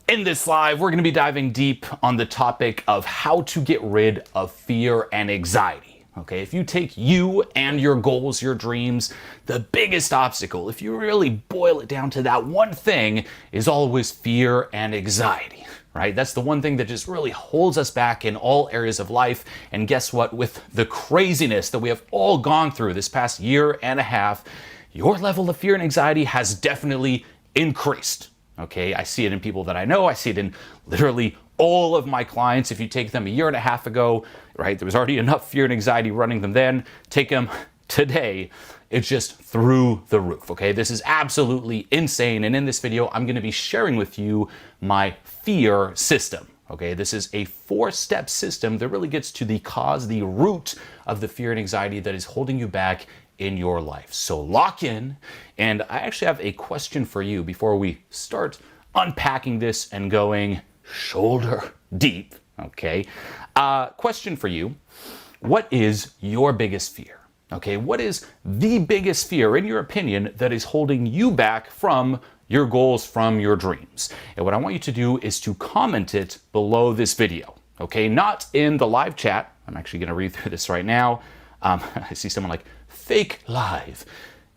In this live, we're going to be diving deep on the topic of how to get rid of fear and anxiety. Okay, if you take you and your goals, your dreams, the biggest obstacle, if you really boil it down to that one thing, is always fear and anxiety, right? That's the one thing that just really holds us back in all areas of life. And guess what? With the craziness that we have all gone through this past year and a half, your level of fear and anxiety has definitely increased. Okay, I see it in people that I know. I see it in literally all of my clients. If you take them a year and a half ago, right, there was already enough fear and anxiety running them then. Take them today, it's just through the roof. Okay, this is absolutely insane. And in this video, I'm going to be sharing with you my fear system. Okay, this is a 4-step system that really gets to the cause, the root of the fear and anxiety that is holding you back in your life. So lock in, and I actually have a question for you before we start unpacking this and going shoulder deep, okay? Question for you, what is your biggest fear? Okay, what is the biggest fear, in your opinion, that is holding you back from your goals, from your dreams? And what I want you to do is to comment it below this video, okay? Not in the live chat. I'm actually gonna read through this right now. I see someone like, fake live.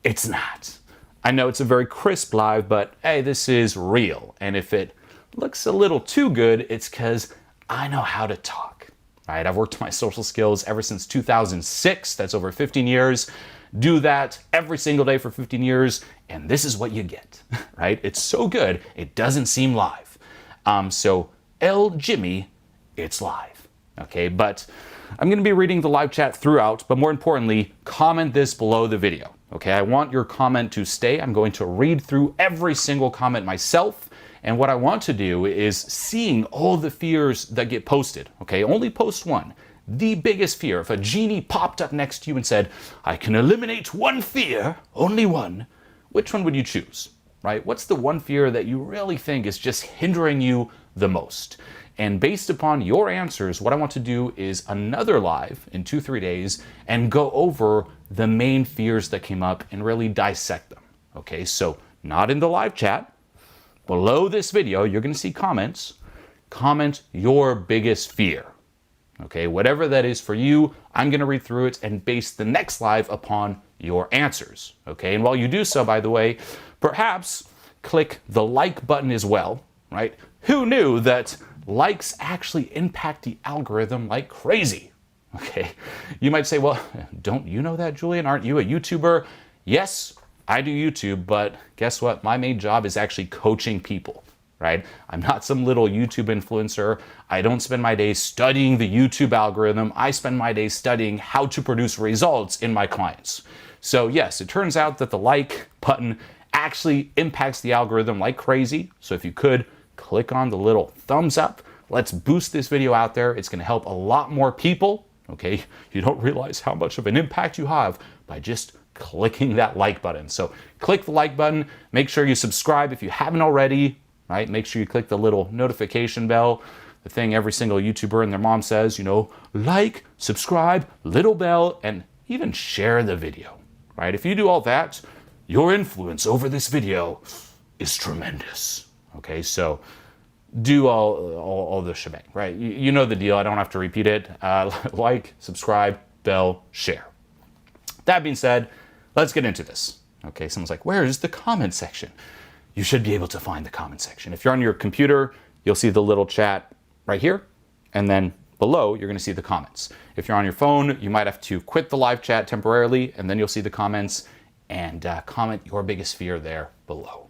It's not. I know it's a very crisp live, but hey, this is real. And if it looks a little too good, it's because I know how to talk, right? I've worked my social skills ever since 2006. That's over 15 years. Do that every single day for 15 years, and this is what you get, right? It's so good, it doesn't seem live. So Jimmy, it's live, okay? But I'm going to be reading the live chat throughout, but more importantly, comment this below the video, okay? I want your comment to stay. I'm going to read through every single comment myself, and what I want to do is seeing all the fears that get posted, okay? Only post one. The biggest fear. If a genie popped up next to you and said, I can eliminate one fear, only one, which one would you choose, right? What's the one fear that you really think is just hindering you the most? And based upon your answers, what I want to do is another live in 2-3 days and go over the main fears that came up and really dissect them. Okay, so not in the live chat. Below this video, you're going to see comments. Comment your biggest fear. Okay, whatever that is for you, I'm going to read through it and base the next live upon your answers. Okay, and while you do so, by the way, perhaps click the like button as well, right? Who knew that likes actually impact the algorithm like crazy? Okay, you might say, well, don't you know that, Julian? Aren't you a YouTuber? Yes, I do YouTube, but guess what? My main job is actually coaching people, right? I'm not some little YouTube influencer. I don't spend my days studying the YouTube algorithm. I spend my days studying how to produce results in my clients. So yes, it turns out that the like button actually impacts the algorithm like crazy. So if you could, click on the little thumbs up. Let's boost this video out there. It's going to help a lot more people. Okay, you don't realize how much of an impact you have by just clicking that like button. So click the like button. Make sure you subscribe if you haven't already, right? Make sure you click the little notification bell, the thing every single YouTuber and their mom says, you know, like, subscribe, little bell, and even share the video, right? If you do all that, your influence over this video is tremendous. Okay, so do all the shebang, right? You know the deal. I don't have to repeat it. Like, subscribe, bell, share. That being said, let's get into this. Okay, someone's like, where is the comment section? You should be able to find the comment section. If you're on your computer, you'll see the little chat right here, and then below, you're going to see the comments. If you're on your phone, you might have to quit the live chat temporarily, and then you'll see the comments, and comment your biggest fear there below.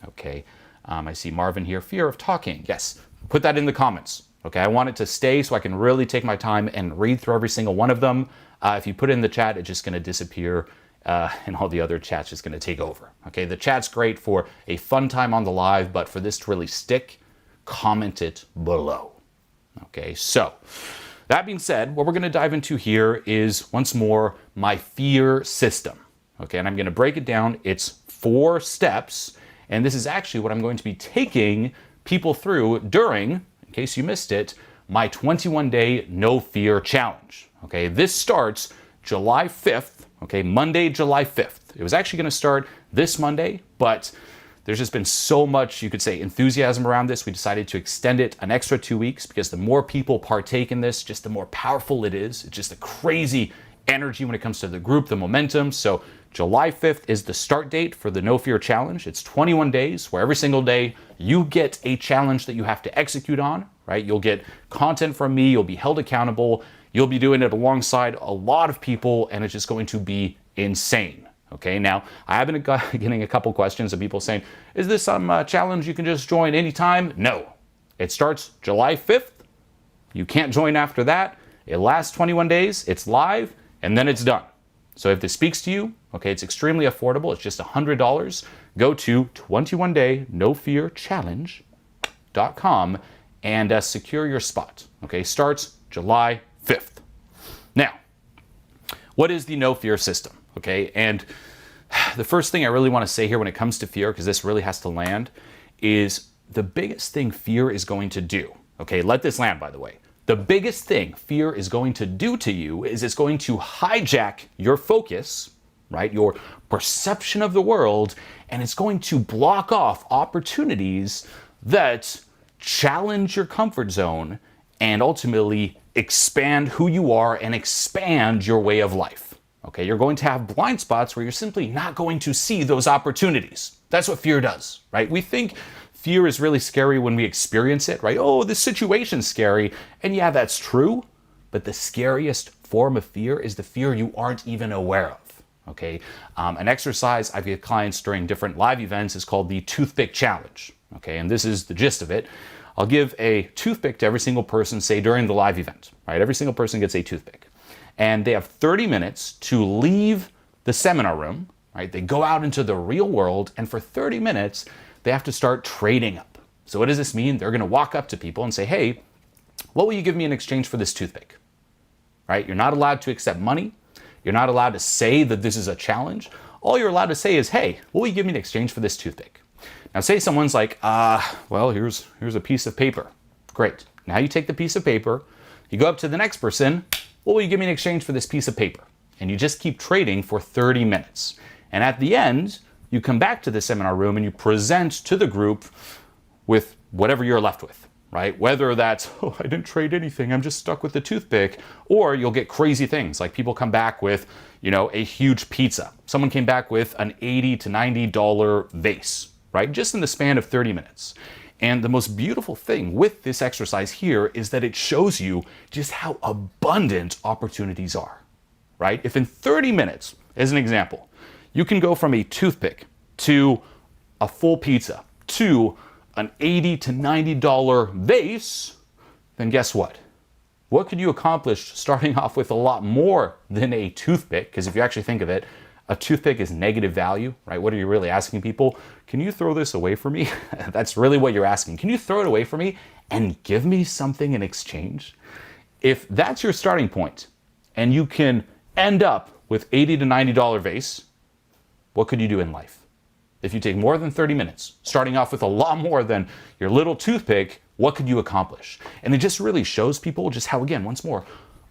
Okay. I see Marvin here, fear of talking. Yes, put that in the comments. Okay, I want it to stay so I can really take my time and read through every single one of them. If you put it in the chat, it's just going to disappear and all the other chats just going to take over. Okay, the chat's great for a fun time on the live, but for this to really stick, comment it below. Okay, so that being said, what we're going to dive into here is, once more, my fear system. Okay, and I'm going to break it down. It's 4 steps. And this is actually what I'm going to be taking people through during, in case you missed it, my 21-day no fear challenge. Okay, this starts July 5th, okay, Monday, July 5th. It was actually going to start this Monday, but there's just been so much, you could say, enthusiasm around this. We decided to extend it an extra 2 weeks because the more people partake in this, just the more powerful it is. It's just a crazy energy when it comes to the group, the momentum. So July 5th is the start date for the No Fear Challenge. It's 21 days where every single day you get a challenge that you have to execute on, right? You'll get content from me. You'll be held accountable. You'll be doing it alongside a lot of people, and it's just going to be insane. Okay, now I have been getting a couple questions of people saying, is this some challenge you can just join anytime? No, it starts July 5th. You can't join after that. It lasts 21 days, it's live, and then it's done. So if this speaks to you, okay, it's extremely affordable. It's just $100. Go to 21daynofearchallenge.com and secure your spot. Okay, starts July 5th. Now, what is the No Fear system? Okay, and the first thing I really want to say here when it comes to fear, because this really has to land, is the biggest thing fear is going to do. Okay, let this land, by the way. The biggest thing fear is going to do to you is it's going to hijack your focus, right? Your perception of the world, and it's going to block off opportunities that challenge your comfort zone and ultimately expand who you are and expand your way of life. Okay, you're going to have blind spots where you're simply not going to see those opportunities. That's what fear does, right? We think fear is really scary when we experience it, right? Oh, this situation's scary. And yeah, that's true. But the scariest form of fear is the fear you aren't even aware of. Okay, an exercise I give clients during different live events is called the toothpick challenge. Okay, and this is the gist of it. I'll give a toothpick to every single person, say during the live event, right? Every single person gets a toothpick. And they have 30 minutes to leave the seminar room, right? They go out into the real world, and for 30 minutes, they have to start trading up. So what does this mean? They're gonna walk up to people and say, hey, what will you give me in exchange for this toothpick? Right? You're not allowed to accept money. You're not allowed to say that this is a challenge. All you're allowed to say is, hey, what will you give me in exchange for this toothpick? Now say someone's like, well, here's a piece of paper. Great. Now you take the piece of paper, you go up to the next person, what will you give me in exchange for this piece of paper? And you just keep trading for 30 minutes. And at the end, you come back to the seminar room and you present to the group with whatever you're left with, right? Whether that's, oh, I didn't trade anything, I'm just stuck with the toothpick, or you'll get crazy things like people come back with, a huge pizza. Someone came back with an $80 to $90 vase, right? Just in the span of 30 minutes. And the most beautiful thing with this exercise here is that it shows you just how abundant opportunities are, right? If in 30 minutes, as an example, you can go from a toothpick to a full pizza to an $80 to $90 vase, then guess what? What could you accomplish starting off with a lot more than a toothpick? Because if you actually think of it, a toothpick is negative value, right? What are you really asking people? Can you throw this away for me? That's really what you're asking. Can you throw it away for me and give me something in exchange? If that's your starting point and you can end up with $80 to $90 vase, what could you do in life? If you take more than 30 minutes, starting off with a lot more than your little toothpick, what could you accomplish? And it just really shows people just how, again, once more,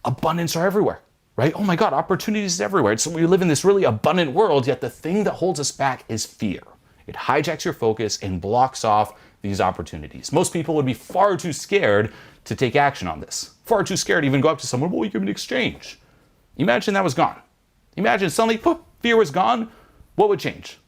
abundance are everywhere. Right? Oh my God, opportunities everywhere. So we live in this really abundant world, yet the thing that holds us back is fear. It hijacks your focus and blocks off these opportunities. Most people would be far too scared to take action on this. Far too scared to even go up to someone, what will you give me in exchange? Imagine that was gone. Imagine suddenly, poof, fear was gone. What would change?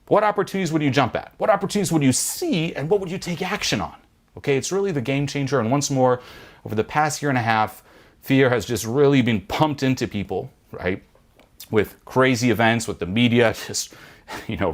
What opportunities would you jump at? What opportunities would you see, and what would you take action on? Okay, it's really the game changer. And once more, over the past year and a half, fear has just really been pumped into people, right? With crazy events, with the media just,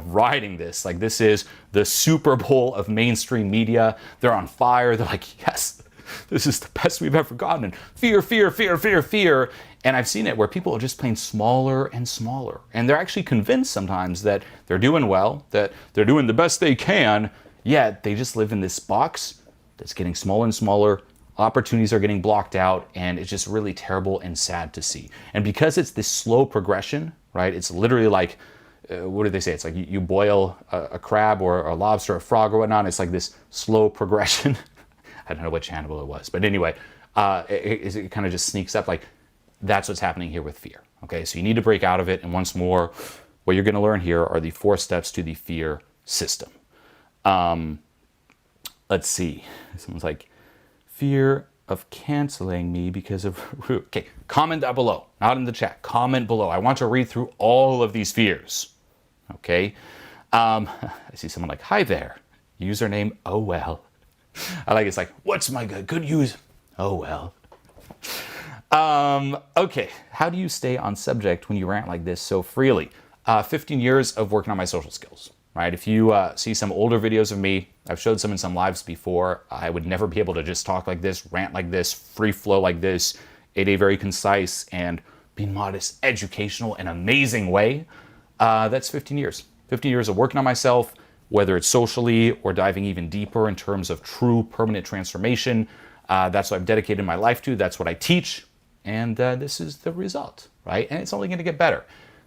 riding this. Like, this is the Super Bowl of mainstream media. They're on fire. They're like, yes, this is the best we've ever gotten. And fear, fear, fear, fear, fear. And I've seen it where people are just playing smaller and smaller. And they're actually convinced sometimes that they're doing well, that they're doing the best they can, yet they just live in this box that's getting smaller and smaller. Opportunities are getting blocked out, and it's just really terrible and sad to see. And because it's this slow progression, right? It's literally like, what do they say? It's like you boil a crab or a lobster, a frog or whatnot. It's like this slow progression. I don't know which animal it was, but anyway, it kind of just sneaks up. Like, that's what's happening here with fear. Okay, so you need to break out of it. And once more, what you're going to learn here are the 4 steps to the fear system. Let's see. Someone's like, fear of canceling me because of... Okay, comment down below, not in the chat. Comment below. I want to read through all of these fears. Okay? I see someone like, hi there. Username, oh well. I like it's like, what's my good use? Oh well. Okay, how do you stay on subject when you rant like this so freely? 15 years of working on my social skills. Right? If you see some older videos of me, I've showed some in some lives before, I would never be able to just talk like this, rant like this, free flow like this, in a very concise and, be modest, educational, and amazing way. That's 15 years. 15 years of working on myself, whether it's socially or diving even deeper in terms of true permanent transformation. That's what I've dedicated my life to. That's what I teach. And this is the result, right? And it's only going to get better.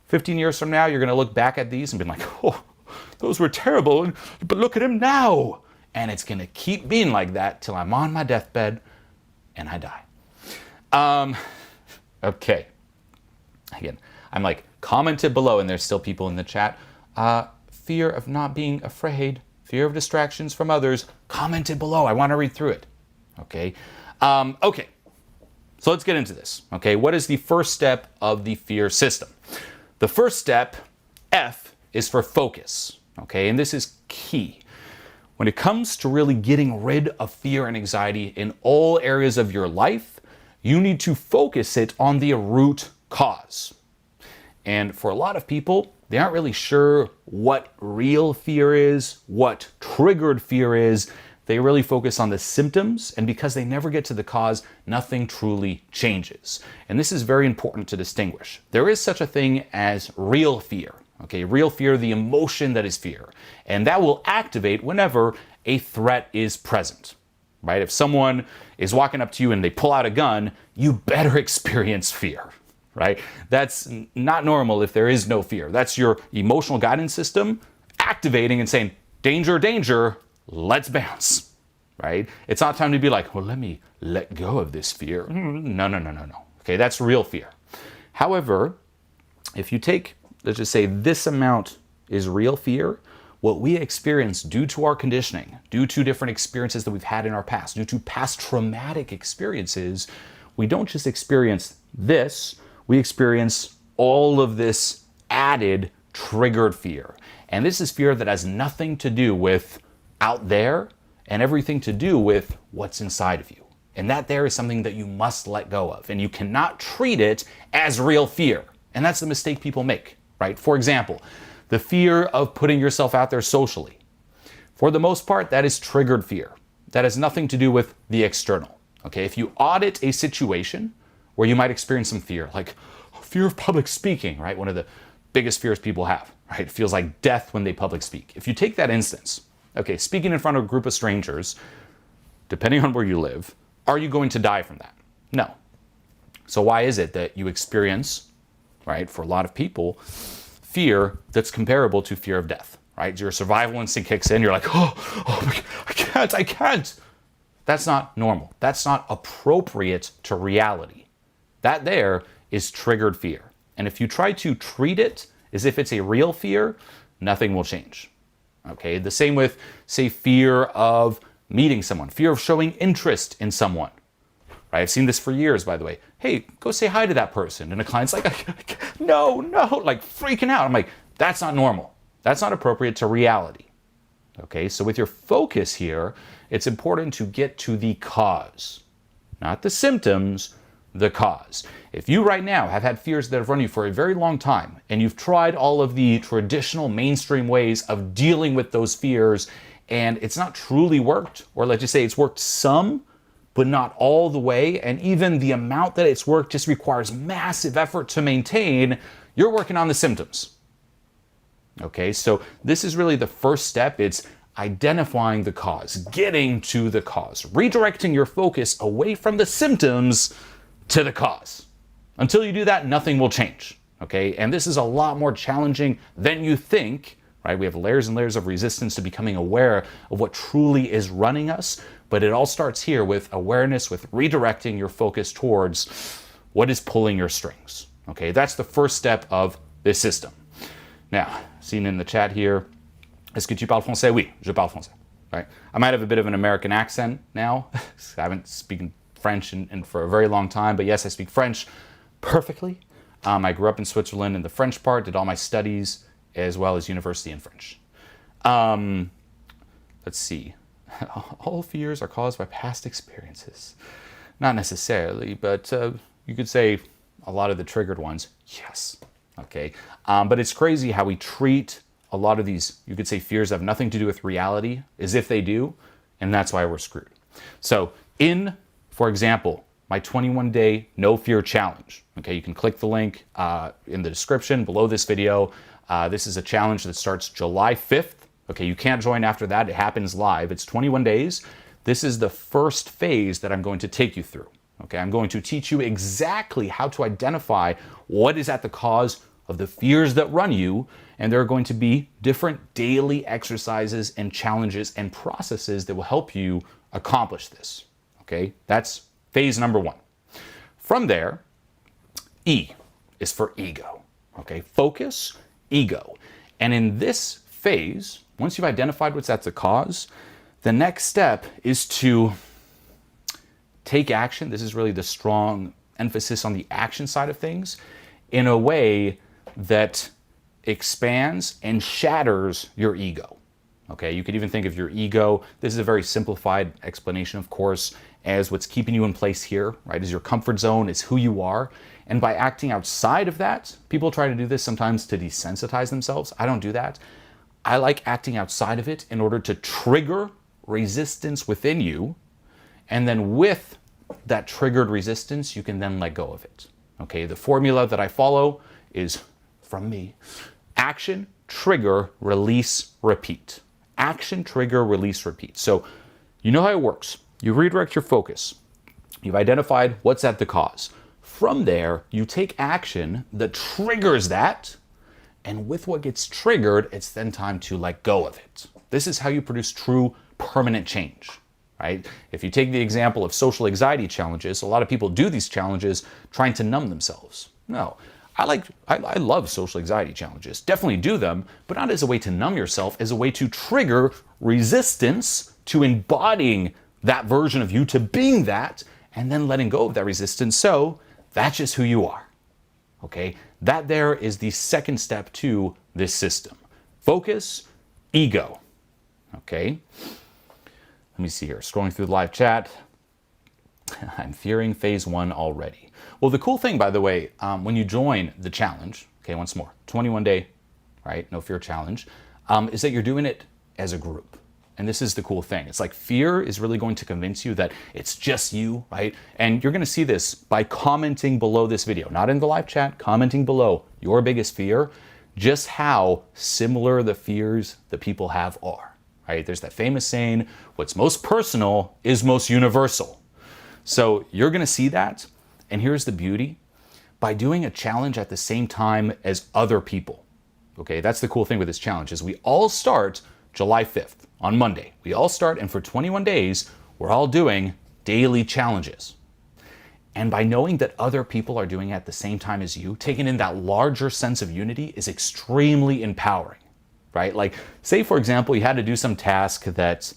15 years from now, you're going to look back at these and be like, oh, those were terrible, but look at him now. And it's going to keep being like that till I'm on my deathbed and I die. Okay. Again, I'm like, commented below, and there's still people in the chat. Fear of not being afraid, fear of distractions from others, commented below. I want to read through it. Okay. Okay. So let's get into this. Okay. What is the first step of the fear system? The first step, F, is for focus. Okay. And this is key. When it comes to really getting rid of fear and anxiety in all areas of your life, you need to focus it on the root cause. And for a lot of people, they aren't really sure what real fear is, what triggered fear is. They really focus on the symptoms, and because they never get to the cause, nothing truly changes. And this is very important to distinguish. There is such a thing as real fear. Okay, real fear, the emotion that is fear. And that will activate whenever a threat is present. Right? If someone is walking up to you and they pull out a gun, you better experience fear. Right? That's not normal if there is no fear. That's your emotional guidance system activating and saying, danger, danger, let's bounce. Right? It's not time to be like, well, let me let go of this fear. No. Okay, that's real fear. However, if you take, let's just say this amount is real fear, what we experience due to our conditioning, due to different experiences that we've had in our past, due to past traumatic experiences, we don't just experience this, we experience all of this added triggered fear. And this is fear that has nothing to do with out there and everything to do with what's inside of you. And that there is something that you must let go of. And you cannot treat it as real fear. And that's the mistake people make, right? For example, the fear of putting yourself out there socially. For the most part, that is triggered fear. That has nothing to do with the external. Okay, if you audit a situation where you might experience some fear, like fear of public speaking, right? One of the biggest fears people have, right? It feels like death when they public speak. If you take that instance, okay, speaking in front of a group of strangers, depending on where you live, are you going to die from that? No. So why is it that you experience, right, for a lot of people, fear that's comparable to fear of death, right? Your survival instinct kicks in, you're like, oh my God, I can't. That's not normal. That's not appropriate to reality. That there is triggered fear. And if you try to treat it as if it's a real fear, nothing will change. Okay, the same with, say, fear of meeting someone, fear of showing interest in someone. Right? I've seen this for years, by the way. Hey, go say hi to that person. And a client's like, no, like freaking out. I'm like, that's not normal. That's not appropriate to reality. Okay, so with your focus here, it's important to get to the cause, not the symptoms, the cause. If you right now have had fears that have run you for a very long time, and you've tried all of the traditional mainstream ways of dealing with those fears, and it's not truly worked, or let's just say it's worked some, but not all the way, and even the amount that it's worked just requires massive effort to maintain, you're working on the symptoms. Okay, so this is really the first step. It's identifying the cause, getting to the cause, redirecting your focus away from the symptoms to the cause. Until you do that, nothing will change. Okay, and this is a lot more challenging than you think, right? We have layers and layers of resistance to becoming aware of what truly is running us. But it all starts here with awareness, with redirecting your focus towards what is pulling your strings. Okay, that's the first step of this system. Now, seen in the chat here, Est-ce que tu parles français? Oui, je parle français. Right? I might have a bit of an American accent now. I haven't spoken French in for a very long time, but yes, I speak French perfectly. I grew up in Switzerland in the French part, did all my studies as well as university in French. Let's see. All fears are caused by past experiences. Not necessarily, but you could say a lot of the triggered ones, yes. Okay, but it's crazy how we treat a lot of these, you could say, fears that have nothing to do with reality as if they do, and that's why we're screwed. So for example, my 21-day no fear challenge. Okay, you can click the link in the description below this video. This is a challenge that starts July 5th. Okay, you can't join after that. It happens live. It's 21 days. This is the first phase that I'm going to take you through. Okay, I'm going to teach you exactly how to identify what is at the cause of the fears that run you, and there are going to be different daily exercises and challenges and processes that will help you accomplish this. Okay, that's phase number 1. From there, E is for ego. Okay, focus, ego. And in this phase, once you've identified what's at the cause, the next step is to take action. This is really the strong emphasis on the action side of things in a way that expands and shatters your ego. Okay, you could even think of your ego, this is a very simplified explanation, of course, as what's keeping you in place here, right? Is your comfort zone, is who you are. And by acting outside of that, people try to do this sometimes to desensitize themselves. I don't do that. I like acting outside of it in order to trigger resistance within you. And then with that triggered resistance, you can then let go of it. Okay, the formula that I follow is from me. Action, trigger, release, repeat. Action, trigger, release, repeat. So you know how it works. You redirect your focus. You've identified what's at the cause. From there, you take action that triggers that, and with what gets triggered, it's then time to let go of it. This is how you produce true permanent change, right? If you take the example of social anxiety challenges, a lot of people do these challenges trying to numb themselves. No, I love social anxiety challenges. Definitely do them, but not as a way to numb yourself, as a way to trigger resistance to embodying that version of you, to being that, and then letting go of that resistance. So that's just who you are. Okay, that there is the second step to this system. Focus, ego. Okay, let me see here. Scrolling through the live chat. I'm fearing phase 1 already. Well, the cool thing, by the way, when you join the challenge, okay, once more, 21-day, right, no fear challenge, is that you're doing it as a group. And this is the cool thing. It's like fear is really going to convince you that it's just you, right? And you're going to see this by commenting below this video, not in the live chat, commenting below your biggest fear, just how similar the fears that people have are, right? There's that famous saying, what's most personal is most universal. So you're going to see that. And here's the beauty. By doing a challenge at the same time as other people, okay, that's the cool thing with this challenge is we all start July 5th on Monday. We all start, and for 21 days, we're all doing daily challenges. And by knowing that other people are doing it at the same time as you, taking in that larger sense of unity is extremely empowering, right? Like, say, for example, you had to do some task that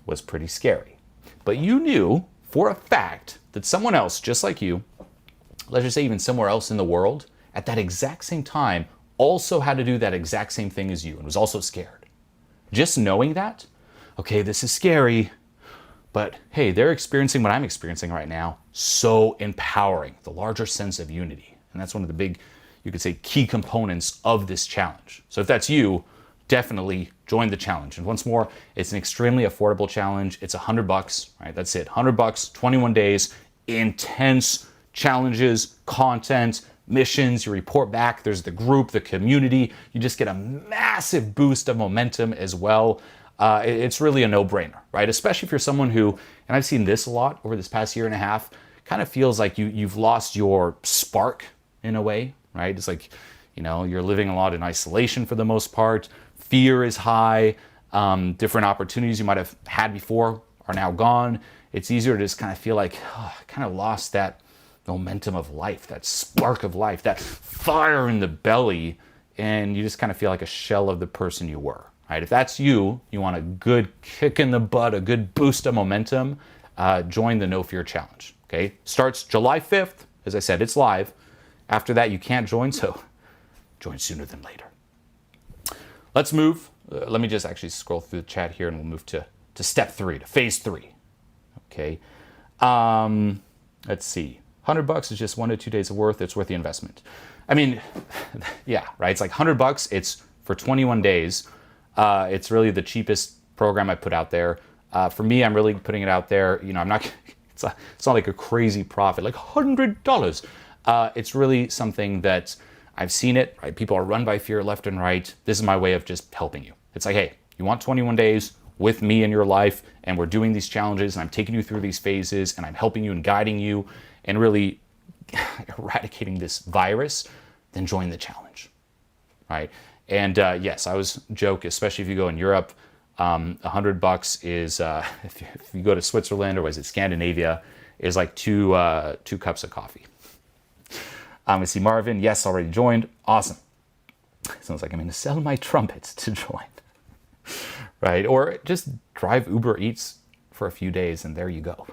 was pretty scary, but you knew for a fact that someone else, just like you, let's just say even somewhere else in the world, at that exact same time, also had to do that exact same thing as you and was also scared. Just knowing that, okay, this is scary, but hey, they're experiencing what I'm experiencing right now. So empowering, the larger sense of unity. And that's one of the big, you could say, key components of this challenge. So if that's you, definitely join the challenge. And once more, it's an extremely affordable challenge. It's $100, right? That's it, $100, 21 days, intense challenges, content, missions, you report back, there's the group, the community, you just get a massive boost of momentum as well. It's really a no-brainer, right? Especially if you're someone who, and I've seen this a lot over this past year and a half, kind of feels like you've lost your spark in a way, right? It's like, you know, you're living a lot in isolation for the most part, fear is high, different opportunities you might have had before are now gone. It's easier to just kind of feel like, oh, I kind of lost that momentum of life, that spark of life, that fire in the belly, and you just kind of feel like a shell of the person you were. right? If that's you, you want a good kick in the butt, a good boost of momentum, join the No Fear Challenge, okay? Starts July 5th. As I said, it's live. After that, you can't join, so join sooner than later. Let's move. Let me just actually scroll through the chat here and we'll move to step 3, to phase 3. Okay. Let's see. $100 is just 1 to 2 days of worth. It's worth the investment. I mean, yeah, right. It's like $100. It's for 21 days. It's really the cheapest program I put out there. For me, I'm really putting it out there. You know, I'm not, it's not like a crazy profit, like $100. It's really something that I've seen it, right? People are run by fear left and right. This is my way of just helping you. It's like, hey, you want 21 days with me in your life, and we're doing these challenges, and I'm taking you through these phases, and I'm helping you and guiding you, and really eradicating this virus, then join the challenge, right? And yes, I always joke, especially if you go in Europe, $100 is, if you go to Switzerland or was it Scandinavia, is like two cups of coffee. I see Marvin, yes, already joined. Awesome. Sounds like I'm going to sell my trumpets to join. Right? Or just drive Uber Eats for a few days and there you go.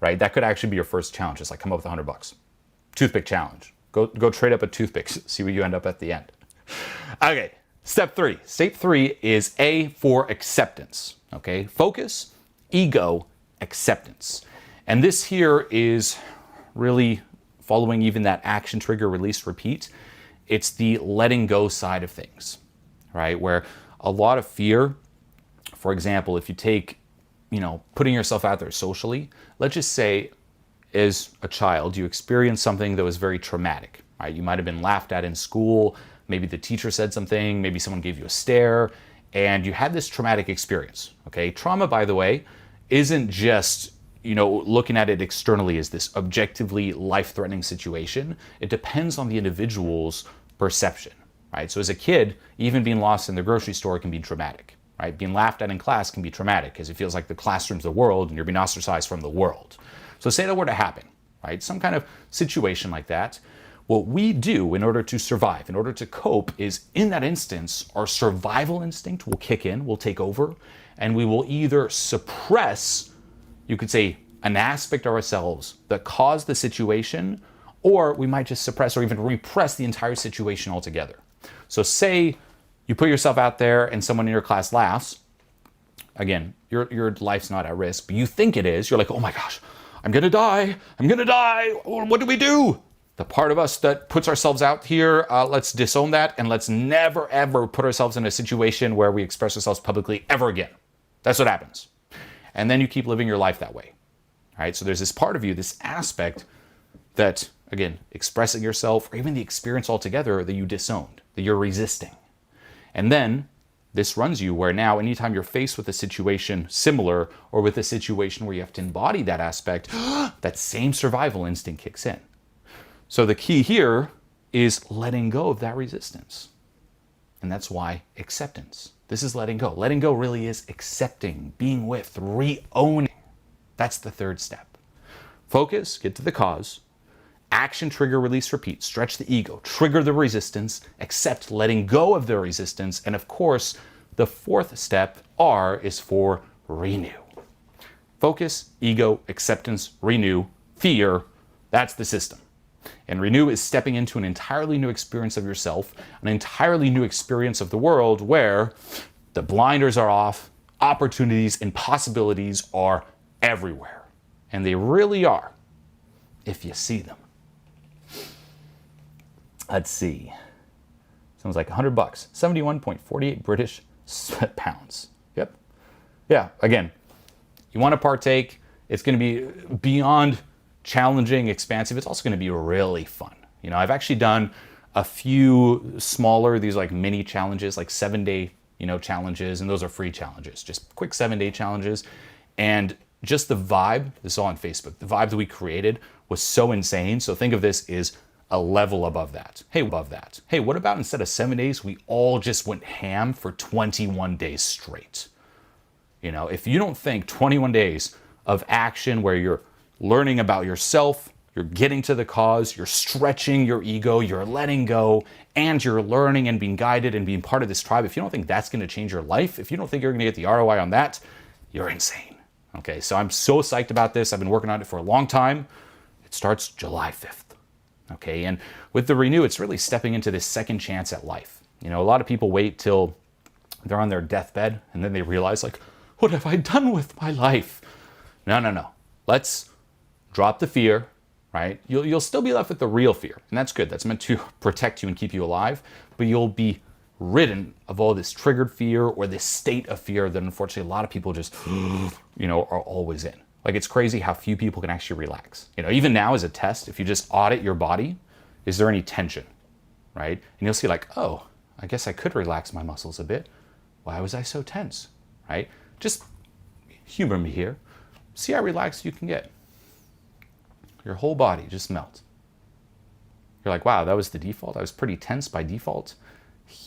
Right? That could actually be your first challenge. Just like come up with $100. Toothpick challenge. Go trade up a toothpick. See where you end up at the end. Okay. Step 3. Step 3 is A for acceptance. Okay? Focus, ego, acceptance. And this here is really following even that action, trigger, release, repeat. It's the letting go side of things, right? Where a lot of fear, for example, if you take, putting yourself out there socially, let's just say as a child, you experienced something that was very traumatic, right? You might have been laughed at in school. Maybe the teacher said something, maybe someone gave you a stare, and you had this traumatic experience, okay? Trauma, by the way, isn't just looking at it externally as this objectively life-threatening situation. It depends on the individual's perception, right? So as a kid, even being lost in the grocery store can be traumatic, right? Being laughed at in class can be traumatic because it feels like the classroom's the world and you're being ostracized from the world. So say that were to happen, right? Some kind of situation like that. What we do in order to survive, in order to cope, is in that instance, our survival instinct will kick in, will take over, and we will either suppress, you could say, an aspect of ourselves that caused the situation, or we might just suppress or even repress the entire situation altogether. So say you put yourself out there and someone in your class laughs. Again, your life's not at risk, but you think it is. You're like, oh my gosh, I'm gonna die. I'm gonna die. What do we do? The part of us that puts ourselves out here, let's disown that and let's never ever put ourselves in a situation where we express ourselves publicly ever again. That's what happens. And then you keep living your life that way, right? So there's this part of you, this aspect that, again, expressing yourself or even the experience altogether that you disowned, that you're resisting. And then this runs you where now anytime you're faced with a situation similar or with a situation where you have to embody that aspect, that same survival instinct kicks in. So the key here is letting go of that resistance. And that's why acceptance. This is letting go. Letting go really is accepting, being with, re-owning. That's the third step. Focus, get to the cause. Action, trigger, release, repeat. Stretch the ego, trigger the resistance, accept letting go of the resistance. And of course, the fourth step, R, is for renew. Focus, ego, acceptance, renew, fear. That's the system. And renew is stepping into an entirely new experience of yourself, an entirely new experience of the world where the blinders are off, opportunities and possibilities are everywhere. And they really are, if you see them. Let's see. Sounds like $100, 71.48 British pounds. Yep. Yeah, again, you want to partake, it's going to be beyond challenging, expansive. It's also going to be really fun. I've actually done a few smaller, these like mini challenges, like 7-day, challenges, and those are free challenges, just quick 7-day challenges. And just the vibe, this is all on Facebook, the vibe that we created was so insane. So think of this as a level above that. Hey, what about instead of 7 days, we all just went ham for 21 days straight? If you don't think 21 days of action where you're learning about yourself, you're getting to the cause, you're stretching your ego, you're letting go, and you're learning and being guided and being part of this tribe. If you don't think that's going to change your life, if you don't think you're going to get the ROI on that, you're insane. Okay, so I'm so psyched about this. I've been working on it for a long time. It starts July 5th. Okay, and with the Renew, it's really stepping into this second chance at life. You know, a lot of people wait till they're on their deathbed and then they realize, like, what have I done with my life? No. Let's drop the fear, right? You'll still be left with the real fear, and that's good. That's meant to protect you and keep you alive, but you'll be ridden of all this triggered fear or this state of fear that unfortunately a lot of people just, are always in. Like, it's crazy how few people can actually relax. You know, even now as a test, if you just audit your body, is there any tension, right? And you'll see, like, oh, I guess I could relax my muscles a bit. Why was I so tense, right? Just humor me here. See how relaxed you can get. Your whole body just melts. You're like, wow, that was the default? I was pretty tense by default?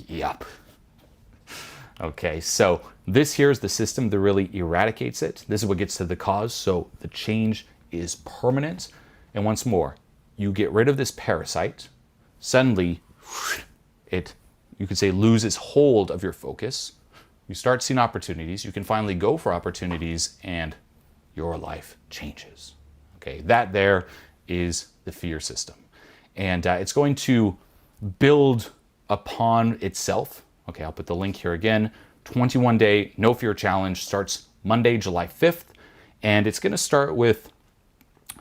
Yup. Okay, so this here is the system that really eradicates it. This is what gets to the cause, so the change is permanent. And once more, you get rid of this parasite, suddenly it, you could say, loses hold of your focus. You start seeing opportunities, you can finally go for opportunities, and your life changes. Okay, that there is the fear system. And it's going to build upon itself. Okay, I'll put the link here again. 21-day No Fear Challenge starts Monday, July 5th. And it's going to start with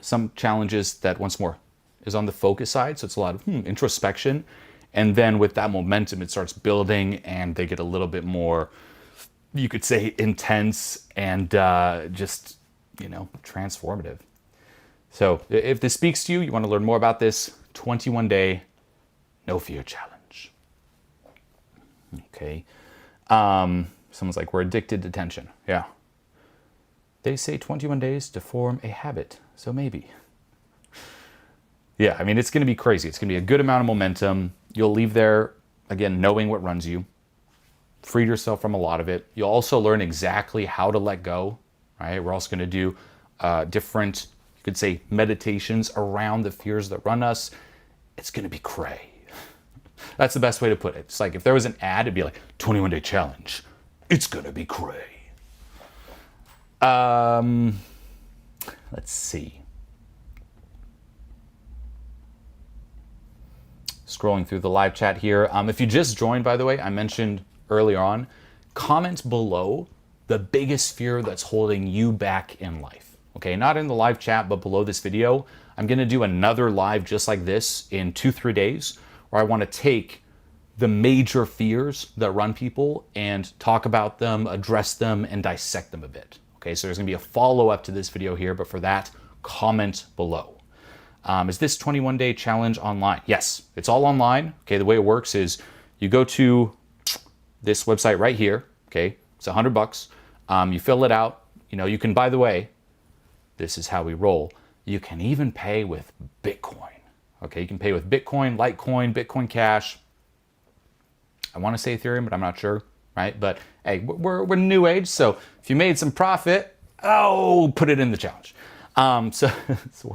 some challenges that, once more, is on the focus side. So it's a lot of introspection. And then with that momentum, it starts building and they get a little bit more, you could say, intense and just, transformative. So if this speaks to you, you want to learn more about this 21-day No Fear Challenge. Okay. Someone's like, we're addicted to tension. Yeah. They say 21 days to form a habit. So maybe. Yeah, I mean, it's going to be crazy. It's going to be a good amount of momentum. You'll leave there, again, knowing what runs you. Freed yourself from a lot of it. You'll also learn exactly how to let go, right? We're also going to do different, you could say, meditations around the fears that run us. It's going to be cray. That's the best way to put it. It's like if there was an ad, it'd be like 21-day challenge. It's going to be cray. Let's see. Scrolling through the live chat here. If you just joined, by the way, I mentioned earlier on, comment below the biggest fear that's holding you back in life. Okay, not in the live chat, but below this video. I'm going to do another live just like this in 2-3 days, where I want to take the major fears that run people and talk about them, address them, and dissect them a bit. Okay, so there's going to be a follow-up to this video here, but for that, comment below. Is this 21-day challenge online? Yes, it's all online. Okay, the way it works is you go to this website right here. Okay, it's $100. You fill it out. You can, by the way, this is how we roll. You can even pay with Bitcoin. Okay, you can pay with Bitcoin, Litecoin, Bitcoin Cash. I want to say Ethereum, but I'm not sure, right? But hey, we're new age, so if you made some profit, put it in the challenge. So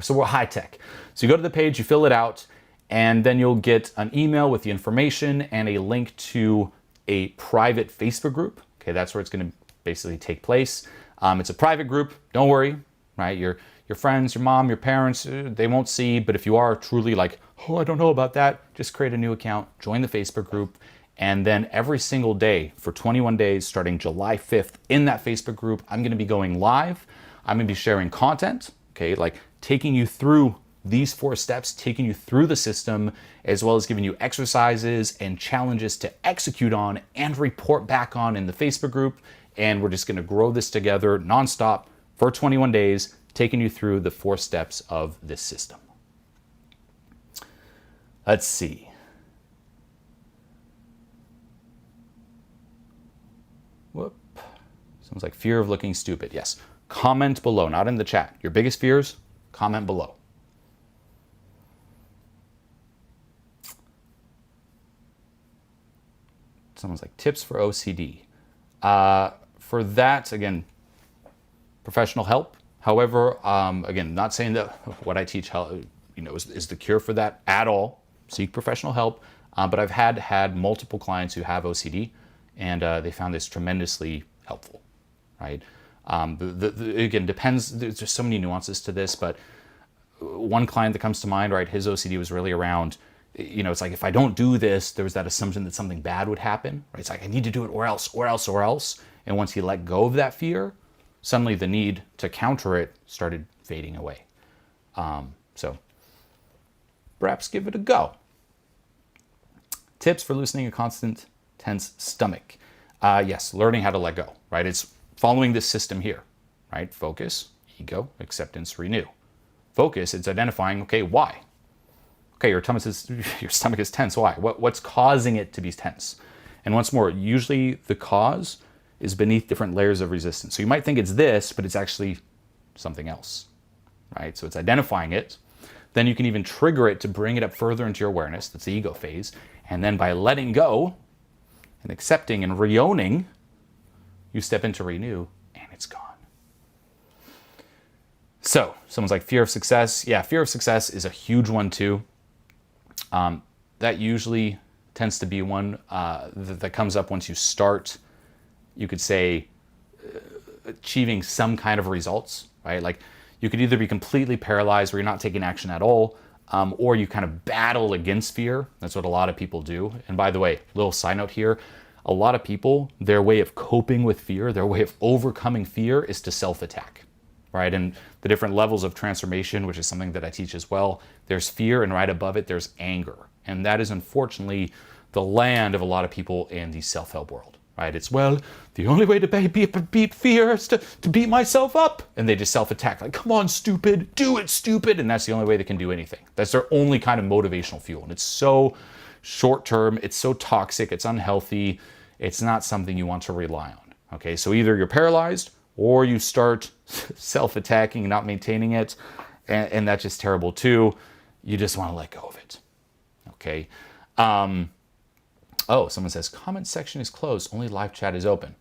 we're high tech. So you go to the page, you fill it out, and then you'll get an email with the information and a link to a private Facebook group. Okay, that's where it's going to basically take place. It's a private group. Don't worry, right? Your friends, your mom, your parents, they won't see. But if you are truly like, oh, I don't know about that, just create a new account, join the Facebook group, and then every single day for 21 days, starting July 5th, in that Facebook group, I'm going to be going live. I'm going to be sharing content, okay, like taking you through these 4 steps, taking you through the system, as well as giving you exercises and challenges to execute on and report back on in the Facebook group. And we're just going to grow this together nonstop for 21 days, taking you through the 4 steps of this system. Let's see. Whoop. Sounds like fear of looking stupid. Yes. Comment below, not in the chat. Your biggest fears, comment below. Someone's like, tips for OCD. For that, again, professional help. However, again, not saying that what I teach is the cure for that at all. Seek professional help. But I've had multiple clients who have OCD, and they found this tremendously helpful, right? Again, depends. There's just so many nuances to this, but one client that comes to mind, right? His OCD was really around, it's like, if I don't do this, there was that assumption that something bad would happen, right? It's like, I need to do it or else, or else, or else. And once he let go of that fear, suddenly the need to counter it started fading away. So perhaps give it a go. Tips for loosening a constant tense stomach. Yes, learning how to let go, right? It's following this system here, right? Focus, ego, acceptance, renew. Focus, it's identifying, okay, why? Okay, your stomach is tense, why? What's causing it to be tense? And once more, usually the cause is beneath different layers of resistance. So you might think it's this, but it's actually something else, right? So it's identifying it. Then you can even trigger it to bring it up further into your awareness. That's the ego phase. And then by letting go and accepting and re-owning, you step into renew and it's gone. So someone's like, fear of success. Yeah, fear of success is a huge one too. That usually tends to be one that comes up once you start, you could say, achieving some kind of results, right? Like you could either be completely paralyzed where you're not taking action at all, or you kind of battle against fear. That's what a lot of people do. And by the way, little side note here, a lot of people, their way of coping with fear, their way of overcoming fear is to self-attack, right? And the different levels of transformation, which is something that I teach as well, there's fear, and right above it, there's anger. And that is unfortunately the land of a lot of people in the self-help world, right? It's, well, the only way to beat fear is to beat myself up. And they just self-attack, like, come on, stupid, do it, stupid. And that's the only way they can do anything. That's their only kind of motivational fuel. And it's so short-term, it's so toxic, it's unhealthy, it's not something you want to rely on, okay? So either you're paralyzed or you start self-attacking and not maintaining it, and that's just terrible too. You just want to let go of it, okay? Oh, someone says, comment section is closed, only live chat is open.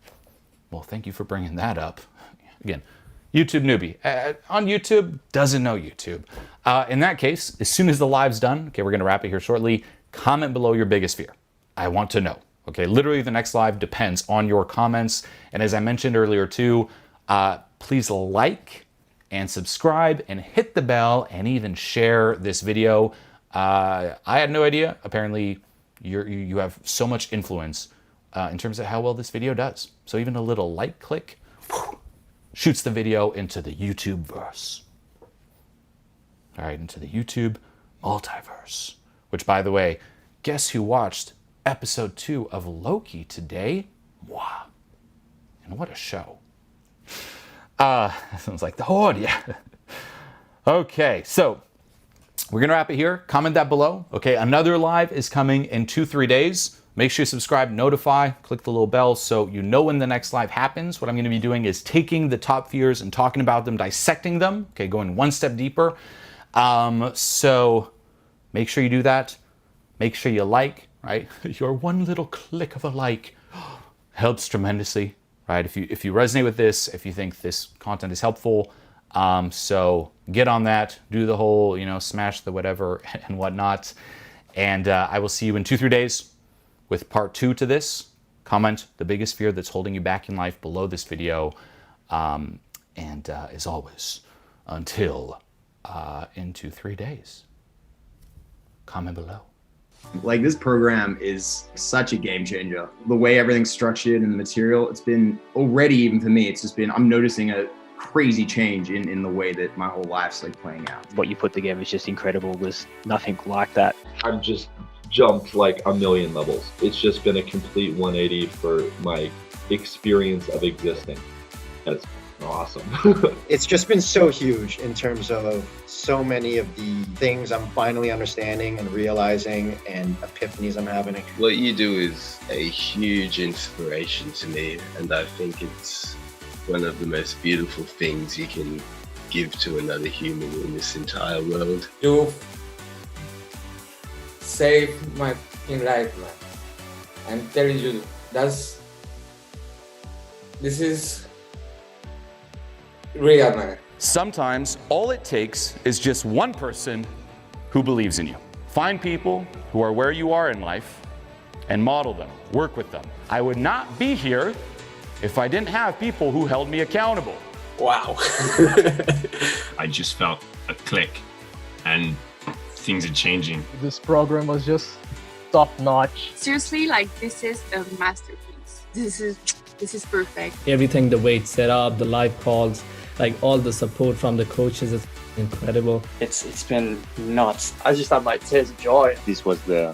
Well, thank you for bringing that up. Again, YouTube newbie. On YouTube, doesn't know YouTube. In that case, as soon as the live's done, okay, we're gonna wrap it here shortly, comment below your biggest fear. I want to know, okay? Literally the next live depends on your comments. And as I mentioned earlier too, please like and subscribe and hit the bell and even share this video. I had no idea. Apparently, you have so much influence in terms of how well this video does. So even a little like click shoots the video into the YouTube verse. All right, into the YouTube multiverse. Which, by the way, guess who watched episode 2 of Loki today? Moi. And what a show. Sounds like the Horde, yeah. Okay, so we're gonna wrap it here. Comment that below. Okay, another live is coming in 2-3 days. Make sure you subscribe, notify, click the little bell so you know when the next live happens. What I'm gonna be doing is taking the top fears and talking about them, dissecting them, okay, going one step deeper. So make sure you do that. Make sure you like, right? Your one little click of a like helps tremendously, right? If you resonate with this, if you think this content is helpful, so get on that, do the whole, smash the whatever and whatnot. And I will see you in 2-3 days with part 2 to this. Comment the biggest fear that's holding you back in life below this video. And as always, until in 2-3 days, comment below. Like, this program is such a game changer. The way everything's structured and the material, it's been already, even for me, I'm noticing a crazy change in the way that my whole life's like playing out. What you put together is just incredible. There's nothing like that. I've just jumped like a million levels. It's just been a complete 180 for my experience of existing. That's awesome. It's just been so huge in terms of so many of the things I'm finally understanding and realizing and epiphanies I'm having. What you do is a huge inspiration to me, and I think it's one of the most beautiful things you can give to another human in this entire world. You saved my fucking life, man. I'm telling you, this is real, man. Sometimes all it takes is just one person who believes in you. Find people who are where you are in life and model them, work with them. I would not be here if I didn't have people who held me accountable. Wow. I just felt a click and things are changing. This program was just top notch. Seriously, like this is a masterpiece. This is perfect. Everything, the way it's set up, the live calls, like all the support from the coaches is incredible. It's been nuts. I just had my tears of joy. This was the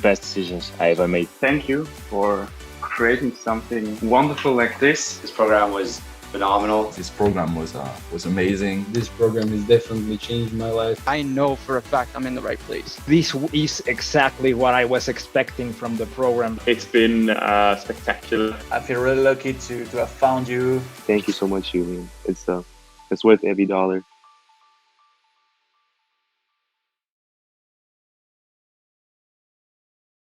best decisions I ever made. Thank you for creating something wonderful like this. This program was phenomenal. This program was amazing. This program has definitely changed my life. I know for a fact I'm in the right place. This is exactly what I was expecting from the program. It's been spectacular. I feel really lucky to have found you. Thank you so much, Julien. It's worth every dollar.